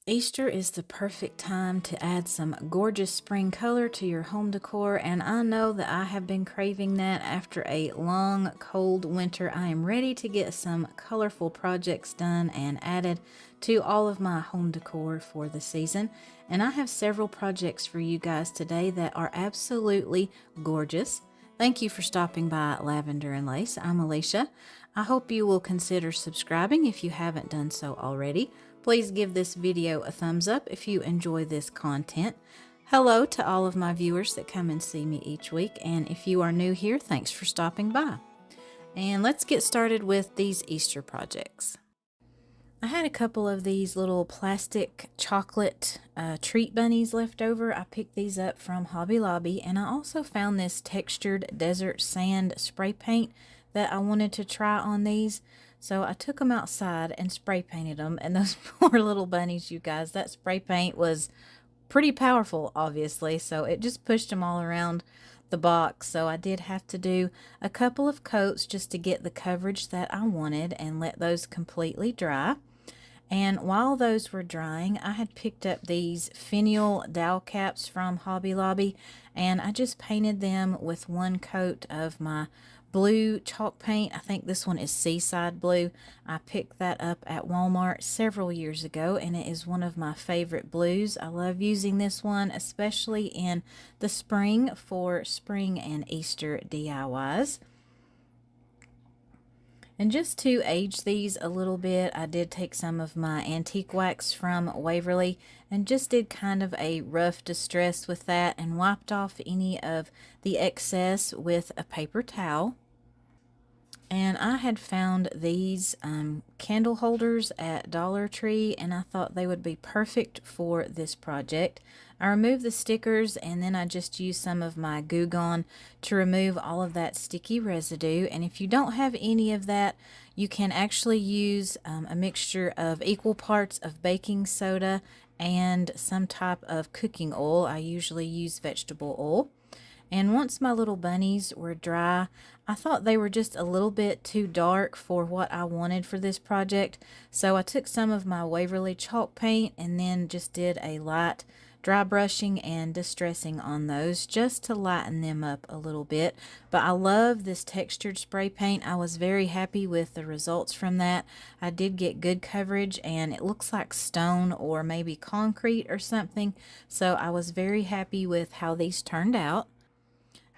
Easter is the perfect time to add some gorgeous spring color to your home decor, and I know that I have been craving that after a long, cold winter. I am ready to get some colorful projects done and added to all of my home decor for the season. And I have several projects for you guys today that are absolutely gorgeous. Thank you for stopping by Lavender and Lace. I'm Alicia. I hope you will consider subscribing if you haven't done so already. Please give this video a thumbs up if you enjoy this content. Hello to all of my viewers that come and see me each week, and if you are new here, thanks for stopping by. And let's get started with these Easter projects. I had a couple of these little plastic chocolate treat bunnies left over. I picked these up from Hobby Lobby, and I also found this textured desert sand spray paint that I wanted to try on these. So I took them outside and spray painted them, and those poor little bunnies, you guys, that spray paint was pretty powerful, obviously, so it just pushed them all around the box. So I did have to do a couple of coats just to get the coverage that I wanted and let those completely dry. And while those were drying, I had picked up these finial dowel caps from Hobby Lobby, and I just painted them with one coat of my blue chalk paint. I think this one is Seaside Blue. I picked that up at Walmart several years ago, and it is one of my favorite blues. I love using this one, especially in the spring for spring and Easter DIYs. And just to age these a little bit, I did take some of my antique wax from Waverly and just did kind of a rough distress with that and wiped off any of the excess with a paper towel. And I had found these candle holders at Dollar Tree, and I thought they would be perfect for this project. I removed the stickers, and then I just used some of my Goo Gone to remove all of that sticky residue. And if you don't have any of that, you can actually use a mixture of equal parts of baking soda and some type of cooking oil. I usually use vegetable oil. And once my little bunnies were dry, I thought they were just a little bit too dark for what I wanted for this project. So I took some of my Waverly chalk paint and then just did a light dry brushing and distressing on those just to lighten them up a little bit. But I love this textured spray paint. I was very happy with the results from that. I did get good coverage, and it looks like stone or maybe concrete or something. So I was very happy with how these turned out.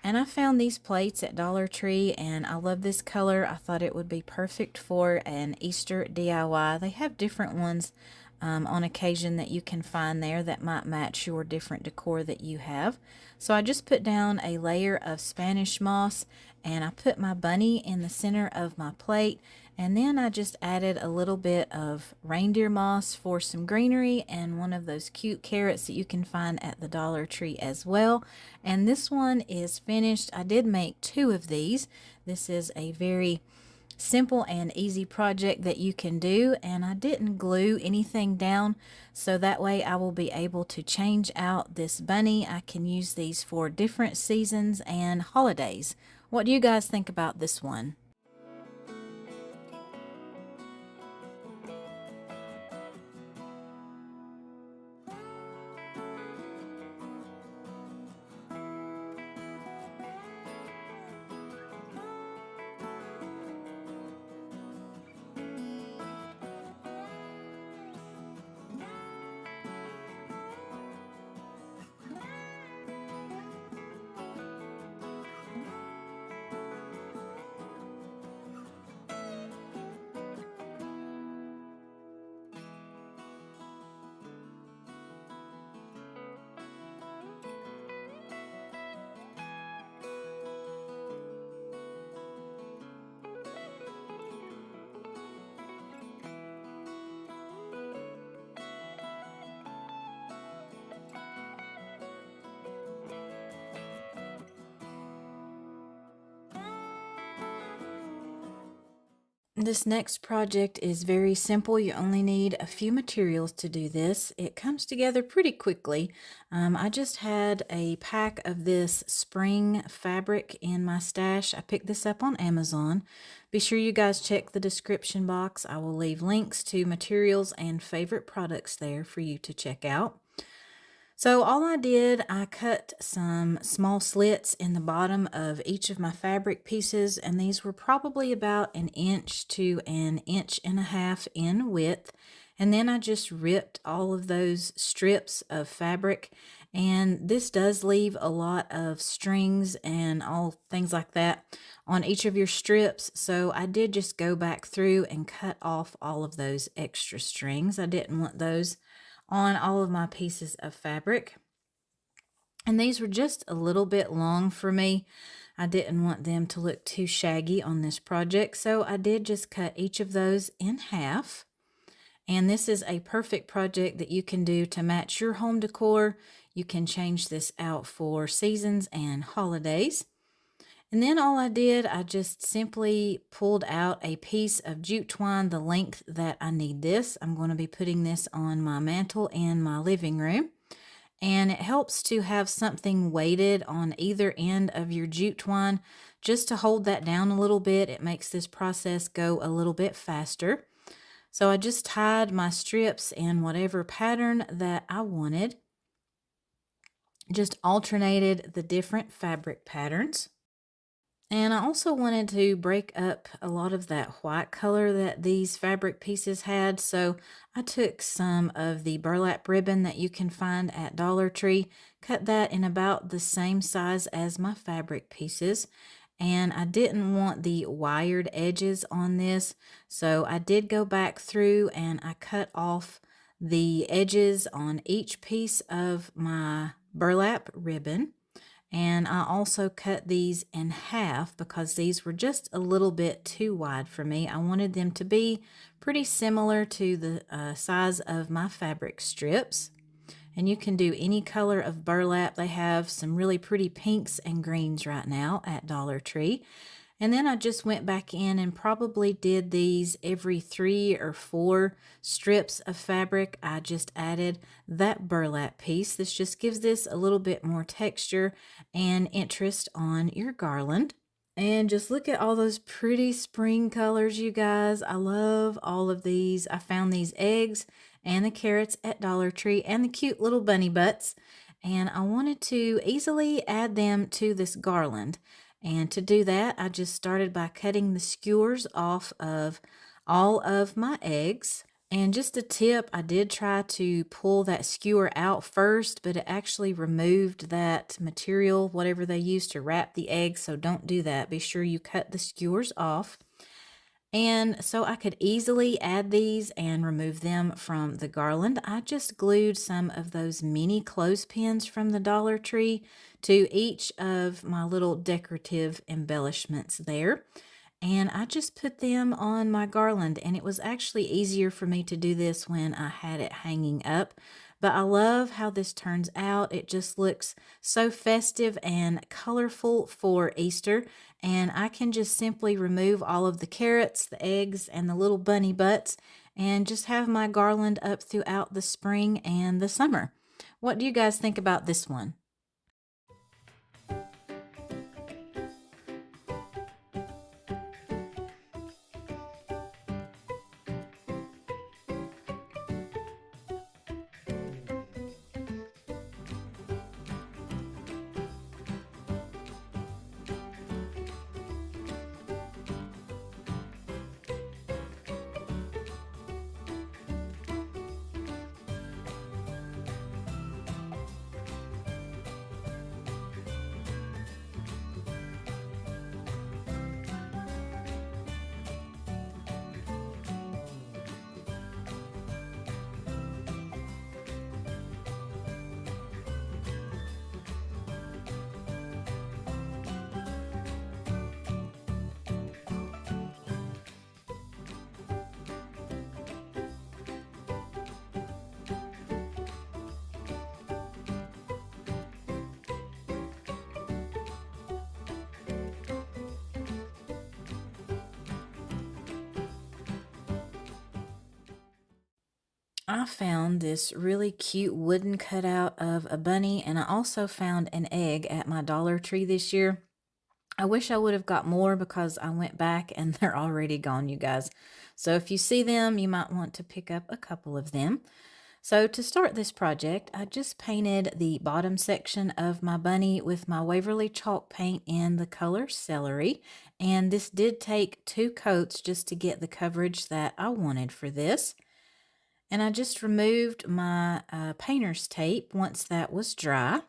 And I found these plates at Dollar Tree, and I love this color. I thought it would be perfect for an Easter DIY. They have different ones on occasion that you can find there that might match your different decor that you have. So I just put down a layer of Spanish moss, and I put my bunny in the center of my plate, and then I just added a little bit of reindeer moss for some greenery and one of those cute carrots that you can find at the Dollar Tree as well. And this one is finished. I did make two of these. This is a very simple and easy project that you can do, and I didn't glue anything down, so that way I will be able to change out this bunny. I can use these for different seasons and holidays. What do you guys think about this one? This next project is very simple. You only need a few materials to do this. It comes together pretty quickly. I just had a pack of this spring fabric in my stash. I picked this up on Amazon. Be sure you guys check the description box. I will leave links to materials and favorite products there for you to check out. So all I did, I cut some small slits in the bottom of each of my fabric pieces, and these were probably about 1 inch to 1.5 inches in width. And then I just ripped all of those strips of fabric, and this does leave a lot of strings and all things like that on each of your strips. So I did just go back through and cut off all of those extra strings. I didn't want those on all of my pieces of fabric. And these were just a little bit long for me. I didn't want them to look too shaggy on this project, so I did just cut each of those in half. And this is a perfect project that you can do to match your home decor. You can change this out for seasons and holidays. And then all I did, I just simply pulled out a piece of jute twine the length that I need this. I'm going to be putting this on my mantle in my living room. And it helps to have something weighted on either end of your jute twine just to hold that down a little bit. It makes this process go a little bit faster. So I just tied my strips in whatever pattern that I wanted. Just alternated the different fabric patterns. And I also wanted to break up a lot of that white color that these fabric pieces had. So I took some of the burlap ribbon that you can find at Dollar Tree, cut that in about the same size as my fabric pieces. And I didn't want the wired edges on this. So I did go back through and I cut off the edges on each piece of my burlap ribbon. And I also cut these in half because these were just a little bit too wide for me. I wanted them to be pretty similar to the size of my fabric strips. And you can do any color of burlap. They have some really pretty pinks and greens right now at Dollar Tree. And then I just went back in and probably did these every 3 or 4 strips of fabric. I just added that burlap piece. This just gives this a little bit more texture and interest on your garland. And just look at all those pretty spring colors, you guys. I love all of these. I found these eggs and the carrots at Dollar Tree and the cute little bunny butts. And I wanted to easily add them to this garland. And to do that, I just started by cutting the skewers off of all of my eggs. And just a tip, I did try to pull that skewer out first, but it actually removed that material, whatever they used to wrap the eggs, so don't do that. Be sure you cut the skewers off. And so I could easily add these and remove them from the garland. I just glued some of those mini clothespins from the Dollar Tree to each of my little decorative embellishments there. And I just put them on my garland, and it was actually easier for me to do this when I had it hanging up. But I love how this turns out. It just looks so festive and colorful for Easter. And I can just simply remove all of the carrots, the eggs, and the little bunny butts and just have my garland up throughout the spring and the summer. What do you guys think about this one? I found this really cute wooden cutout of a bunny, and I also found an egg at my Dollar Tree this year. I wish I would have got more because I went back and they're already gone, you guys. So if you see them, you might want to pick up a couple of them. So to start this project, I just painted the bottom section of my bunny with my Waverly chalk paint in the color celery. And this did take 2 coats just to get the coverage that I wanted for this. And I just removed my painter's tape once that was dry.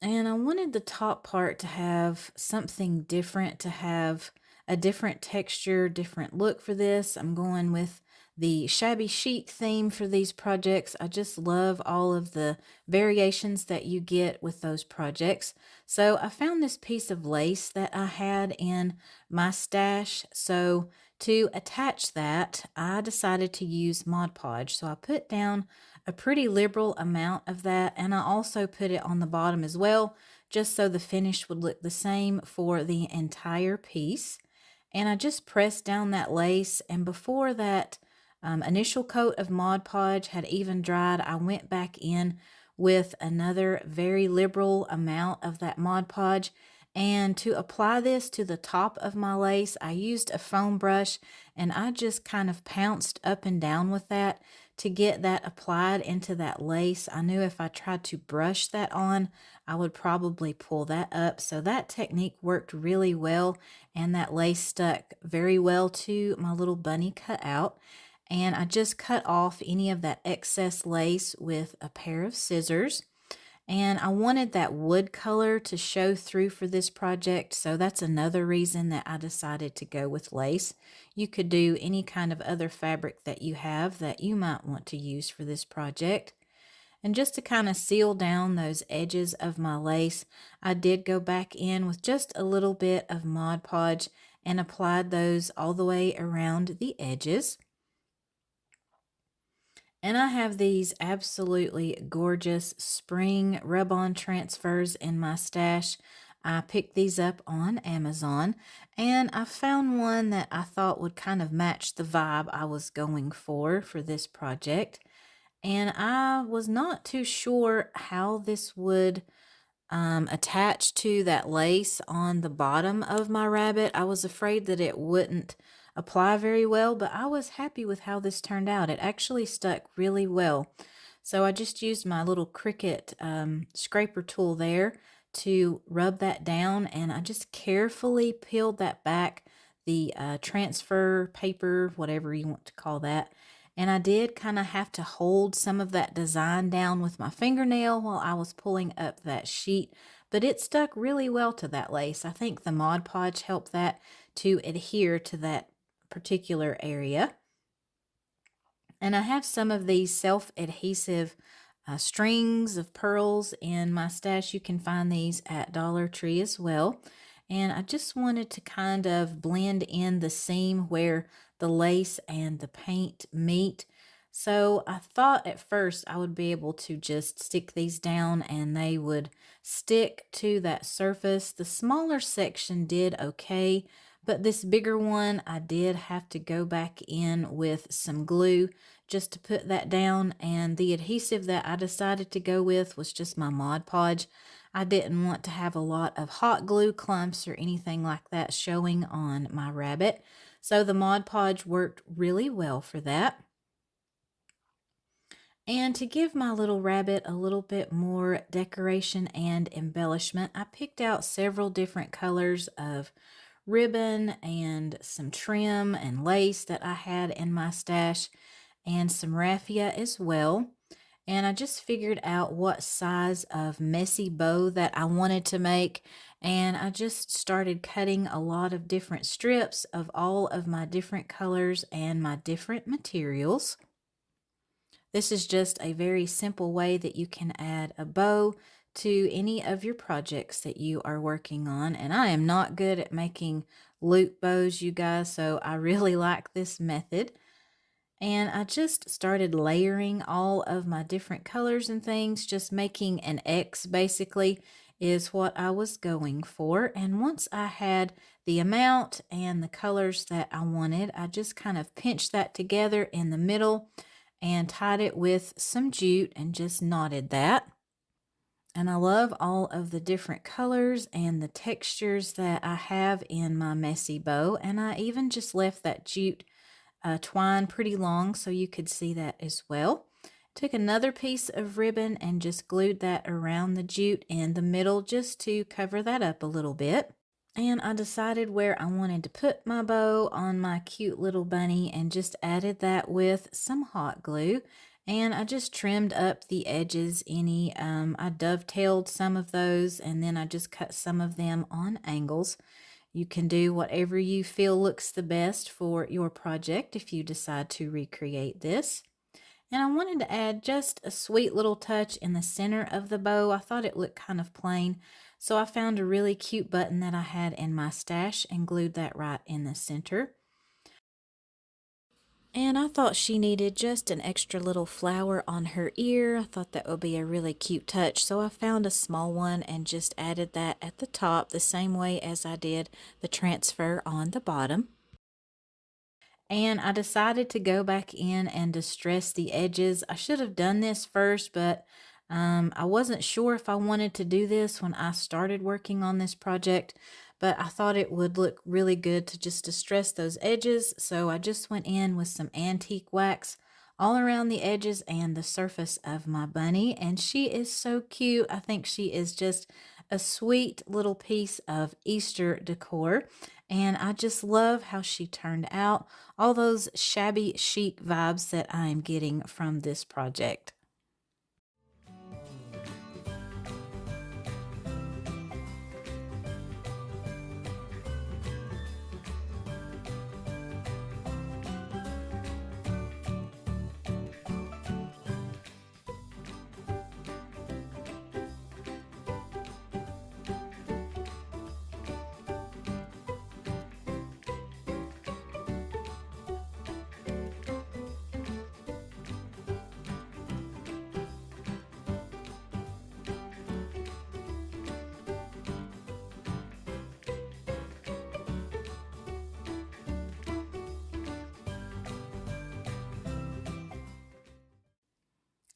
And I wanted the top part to have something different, to have a different texture, different look for this. I'm going with the shabby chic theme for these projects. I just love all of the variations that you get with those projects. So I found this piece of lace that I had in my stash. So to attach that, I decided to use Mod Podge. So I put down a pretty liberal amount of that, and I also put it on the bottom as well, just so the finish would look the same for the entire piece. And I just pressed down that lace, and before that initial coat of Mod Podge had even dried, I went back in with another very liberal amount of that Mod Podge. And to apply this to the top of my lace, I used a foam brush, and I just kind of pounced up and down with that to get that applied into that lace. I knew if I tried to brush that on, I would probably pull that up. So that technique worked really well, and that lace stuck very well to my little bunny cutout. And I just cut off any of that excess lace with a pair of scissors. And I wanted that wood color to show through for this project, so that's another reason that I decided to go with lace. You could do any kind of other fabric that you have that you might want to use for this project. And just to kind of seal down those edges of my lace, I did go back in with just a little bit of Mod Podge and applied those all the way around the edges. And I have these absolutely gorgeous spring rub-on transfers in my stash. I picked these up on Amazon, and I found one that I thought would kind of match the vibe I was going for this project. And I was not too sure how this would attached to that lace on the bottom of my rabbit. I was afraid that it wouldn't apply very well, but I was happy with how this turned out. It actually stuck really well. So I just used my little Cricut scraper tool there to rub that down, and I just carefully peeled that back, the transfer paper, whatever you want to call that. And I did kind of have to hold some of that design down with my fingernail while I was pulling up that sheet, but it stuck really well to that lace. I think the Mod Podge helped that to adhere to that particular area. And I have some of these self-adhesive strings of pearls in my stash. You can find these at Dollar Tree as well. And I just wanted to kind of blend in the seam where the lace and the paint meet. So I thought at first I would be able to just stick these down and they would stick to that surface. The smaller section did okay, but this bigger one, I did have to go back in with some glue just to put that down. And the adhesive that I decided to go with was just my Mod Podge. I didn't want to have a lot of hot glue clumps or anything like that showing on my rabbit. So the Mod Podge worked really well for that. And to give my little rabbit a little bit more decoration and embellishment, I picked out several different colors of ribbon and some trim and lace that I had in my stash, and some raffia as well. And I just figured out what size of messy bow that I wanted to make, and I just started cutting a lot of different strips of all of my different colors and my different materials. This is just a very simple way that you can add a bow to any of your projects that you are working on. And I am not good at making loop bows, you guys, so I really like this method. And I just started layering all of my different colors and things, just making an X basically is what I was going for. And once I had the amount and the colors that I wanted, I just kind of pinched that together in the middle and tied it with some jute and just knotted that. And I love all of the different colors and the textures that I have in my messy bow. And I even just left that jute twine pretty long so you could see that as well. Took another piece of ribbon and just glued that around the jute in the middle just to cover that up a little bit. And I decided where I wanted to put my bow on my cute little bunny and just added that with some hot glue. And I just trimmed up the edges I dovetailed some of those, and then I just cut some of them on angles. You can do whatever you feel looks the best for your project if you decide to recreate this. And I wanted to add just a sweet little touch in the center of the bow. I thought it looked kind of plain, so I found a really cute button that I had in my stash and glued that right in the center. And I thought she needed just an extra little flower on her ear. I thought that would be a really cute touch, so I found a small one and just added that at the top the same way as I did the transfer on the bottom. And I decided to go back in and distress the edges. I should have done this first, but I wasn't sure if I wanted to do this when I started working on this project, but I thought it would look really good to just distress those edges. So I just went in with some antique wax all around the edges and the surface of my bunny. And she is so cute. I think she is just a sweet little piece of Easter decor. And I just love how she turned out. All those shabby chic vibes that I'm getting from this project.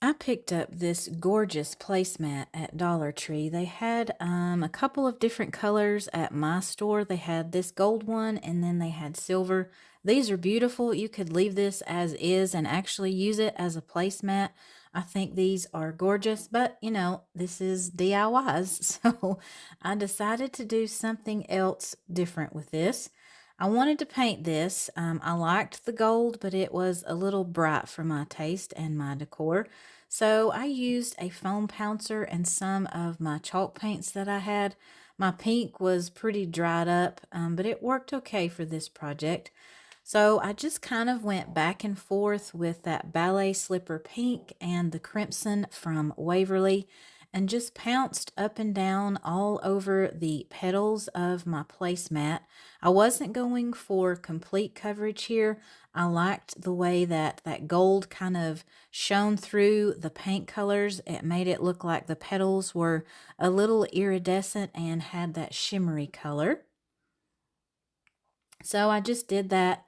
I picked up this gorgeous placemat at Dollar Tree. They had a couple of different colors at my store. They had this gold one and then they had silver. These are beautiful. You could leave this as is and actually use it as a placemat. I think these are gorgeous, but you know, this is DIYs. So I decided to do something else different with this. I wanted to paint this. I liked the gold, but it was a little bright for my taste and my decor. So I used a foam pouncer and some of my chalk paints that I had. My pink was pretty dried up, but it worked okay for this project. So I just kind of went back and forth with that ballet slipper pink and the crimson from Waverly and just pounced up and down all over the petals of my placemat. I wasn't going for complete coverage here. I liked the way that that gold kind of shone through the paint colors. It made it look like the petals were a little iridescent and had that shimmery color. So I just did that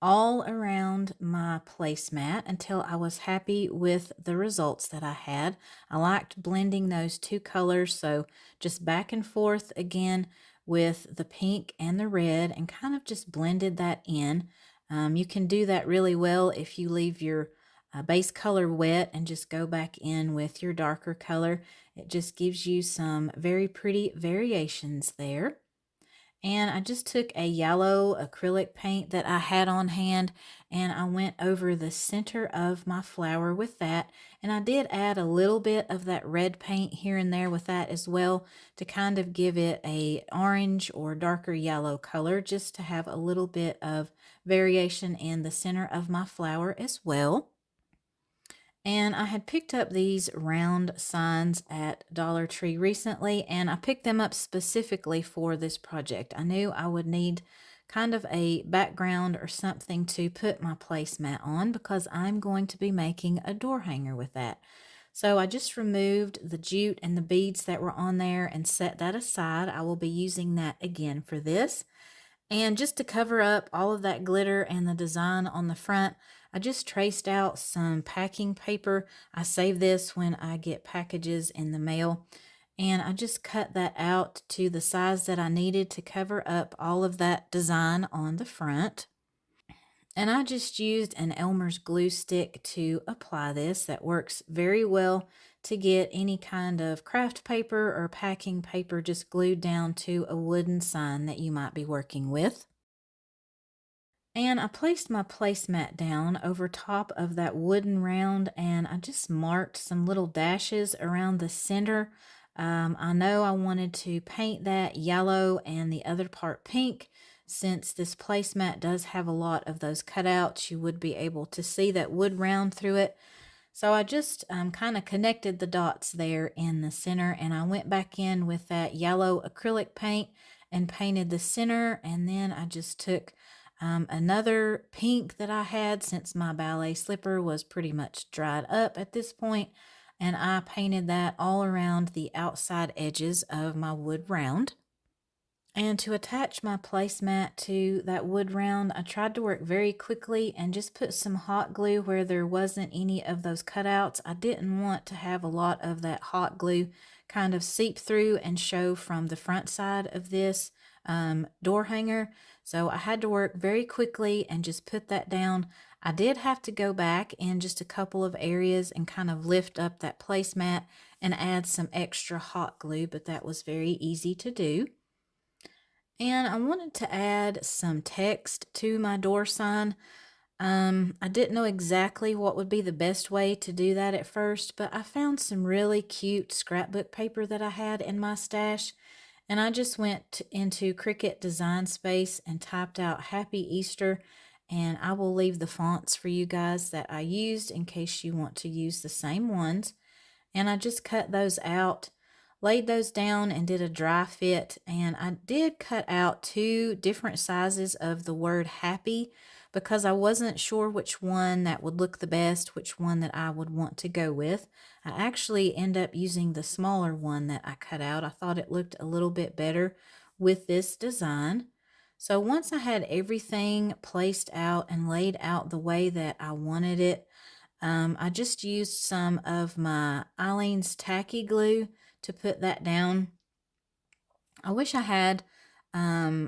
all around my placemat until I was happy with the results that I had. I liked blending those two colors, so just back and forth again with the pink and the red and kind of just blended that in. You can do that really well if you leave your base color wet and just go back in with your darker color. It just gives you some very pretty variations there. And I just took a yellow acrylic paint that I had on hand and I went over the center of my flower with that. And I did add a little bit of that red paint here and there with that as well to kind of give it a orange or darker yellow color, just to have a little bit of variation in the center of my flower as well. And I had picked up these round signs at Dollar Tree recently, and I picked them up specifically for this project. I knew I would need kind of a background or something to put my placemat on because I'm going to be making a door hanger with that. So I just removed the jute and the beads that were on there and set that aside. I will be using that again for this. And just to cover up all of that glitter and the design on the front, I just traced out some packing paper. I save this when I get packages in the mail. And I just cut that out to the size that I needed to cover up all of that design on the front. And I just used an Elmer's glue stick to apply this. That works very well to get any kind of craft paper or packing paper just glued down to a wooden sign that you might be working with. And I placed my placemat down over top of that wooden round, and I just marked some little dashes around the center. I know I wanted to paint that yellow and the other part pink. Since this placemat does have a lot of those cutouts, you would be able to see that wood round through it. So I just kind of connected the dots there in the center, and I went back in with that yellow acrylic paint and painted the center, and then I just took another pink that I had, since my ballet slipper was pretty much dried up at this point, and I painted that all around the outside edges of my wood round. And to attach my placemat to that wood round, I tried to work very quickly and just put some hot glue where there wasn't any of those cutouts. I didn't want to have a lot of that hot glue kind of seep through and show from the front side of this door hanger. So I had to work very quickly and just put that down. I did have to go back in just a couple of areas and kind of lift up that placemat and add some extra hot glue, but that was very easy to do. And I wanted to add some text to my door sign. I didn't know exactly what would be the best way to do that at first, but I found some really cute scrapbook paper that I had in my stash, and I just went into Cricut Design Space and typed out Happy Easter, and I will leave the fonts for you guys that I used in case you want to use the same ones. And I just cut those out, laid those down, and did a dry fit. And I did cut out 2 different sizes of the word happy because I wasn't sure which one that would look the best, which one that I would want to go with. I actually end up using the smaller one that I cut out. I thought it looked a little bit better with this design. So once I had everything placed out and laid out the way that I wanted it, I just used some of my Eileen's tacky glue to put that down. I wish I had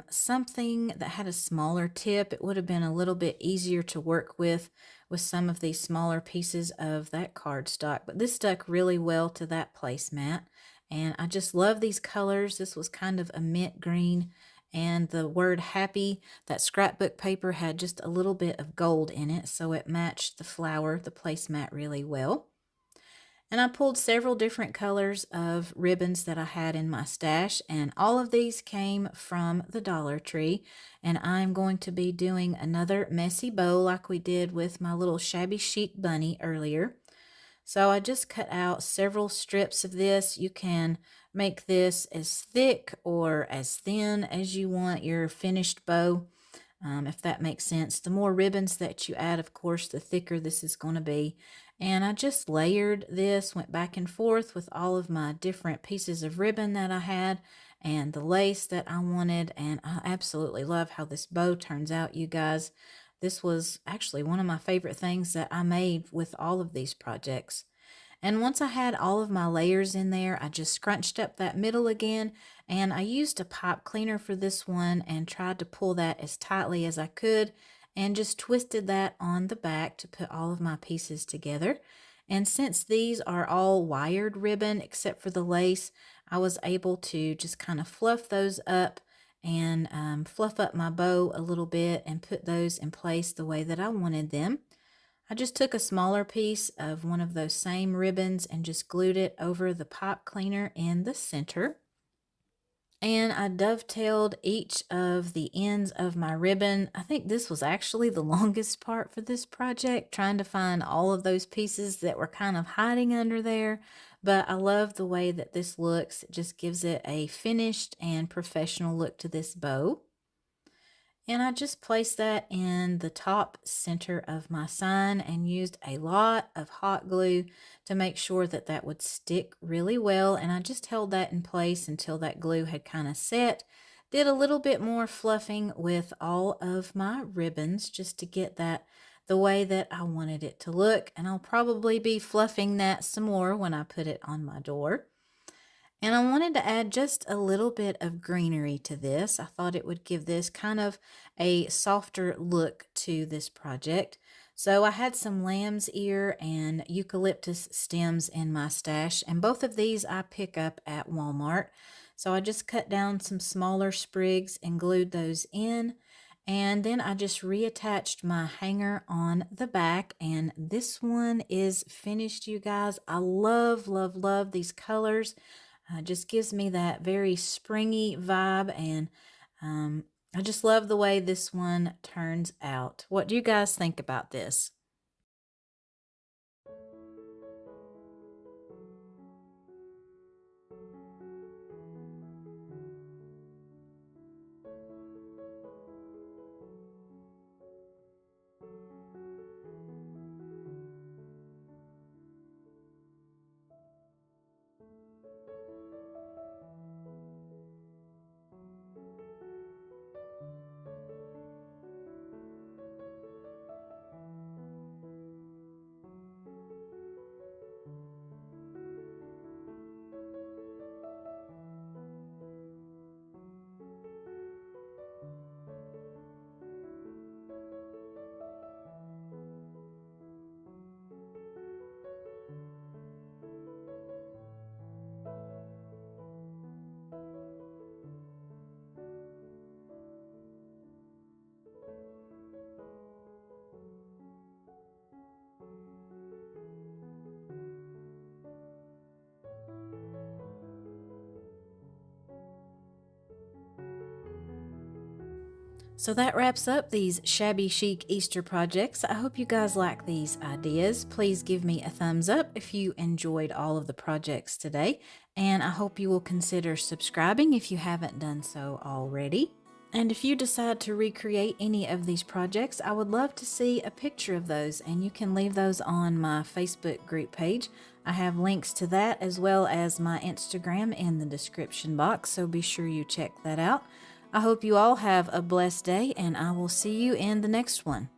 something that had a smaller tip. It would have been a little bit easier to work with some of these smaller pieces of that cardstock, but this stuck really well to that placemat. And I just love these colors. This was kind of a mint green, and the word happy, that scrapbook paper had just a little bit of gold in it, so it matched the flower, the placemat, really well. And I pulled several different colors of ribbons that I had in my stash, and all of these came from the Dollar Tree. And I'm going to be doing another messy bow like we did with my little Shabby Chic bunny earlier. So I just cut out several strips of this. You can make this as thick or as thin as you want your finished bow, if that makes sense. The more ribbons that you add, of course, the thicker this is going to be. And I just layered this, went back and forth with all of my different pieces of ribbon that I had and the lace that I wanted. And I absolutely love how this bow turns out, you guys. This was actually one of my favorite things that I made with all of these projects. And once I had all of my layers in there, I just scrunched up that middle again, and I used a pipe cleaner for this one and tried to pull that as tightly as I could, and just twisted that on the back to put all of my pieces together. And since these are all wired ribbon except for the lace, I was able to just kind of fluff those up and fluff up my bow a little bit and put those in place the way that I wanted them. I just took a smaller piece of one of those same ribbons and just glued it over the pipe cleaner in the center. And I dovetailed each of the ends of my ribbon. I think this was actually the longest part for this project, trying to find all of those pieces that were kind of hiding under there. But I love the way that this looks. It just gives it a finished and professional look to this bow. And I just placed that in the top center of my sign and used a lot of hot glue to make sure that that would stick really well. And I just held that in place until that glue had kind of set. Did a little bit more fluffing with all of my ribbons just to get that the way that I wanted it to look. And I'll probably be fluffing that some more when I put it on my door. And I wanted to add just a little bit of greenery to this. I thought it would give this kind of a softer look to this project. So I had some lamb's ear and eucalyptus stems in my stash, and both of these I pick up at Walmart. So I just cut down some smaller sprigs and glued those in. And then I just reattached my hanger on the back, and this one is finished, you guys. I love, love, love these colors. Just gives me that very springy vibe, and I just love the way this one turns out. What do you guys think about this? So that wraps up these shabby chic Easter projects. I hope you guys like these ideas. Please give me a thumbs up if you enjoyed all of the projects today, and I hope you will consider subscribing if you haven't done so already. And if you decide to recreate any of these projects, I would love to see a picture of those, and you can leave those on my Facebook group page. I have links to that as well as my Instagram in the description box, so be sure you check that out. I hope you all have a blessed day, and I will see you in the next one.